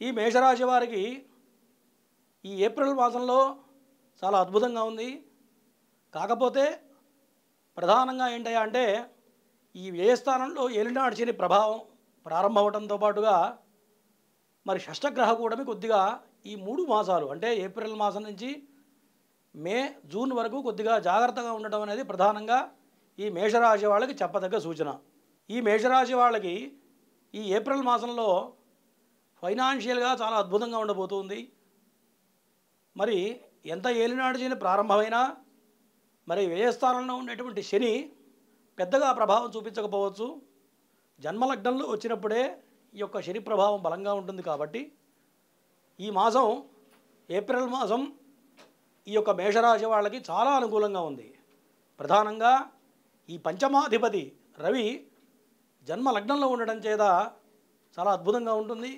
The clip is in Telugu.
ఈ మేషరాశి వారికి ఈ ఏప్రిల్ మాసంలో చాలా అద్భుతంగా ఉంది. కాకపోతే ప్రధానంగా ఏంటయ్యా అంటే ఈ వ్యయస్థానంలో ఏలినాటి శని ప్రభావం ప్రారంభమవడంతో పాటుగా మరి షష్టగ్రహ కూటమి కొద్దిగా ఈ 3 మాసాలు అంటే ఏప్రిల్ మాసం నుంచి మే, జూన్ వరకు కొద్దిగా జాగ్రత్తగా ఉండటం అనేది ప్రధానంగా ఈ మేషరాశి వాళ్ళకి చెప్పదగ్గ సూచన. ఈ మేషరాశి వాళ్ళకి ఈ ఏప్రిల్ మాసంలో ఫైనాన్షియల్గా చాలా అద్భుతంగా ఉండబోతుంది. మరి ఎంత ఏలినాటి శని ప్రారంభమైనా మరి వ్యయస్థానంలో ఉండేటువంటి శని పెద్దగా ప్రభావం చూపించకపోవచ్చు. జన్మలగ్నంలో వచ్చినప్పుడే ఈ యొక్క శని ప్రభావం బలంగా ఉంటుంది కాబట్టి ఈ మాసం ఏప్రిల్ మాసం ఈ యొక్క మేషరాశి వాళ్ళకి చాలా అనుకూలంగా ఉంది. ప్రధానంగా ఈ పంచమాధిపతి రవి జన్మలగ్నంలో ఉండడం చేత చాలా అద్భుతంగా ఉంటుంది.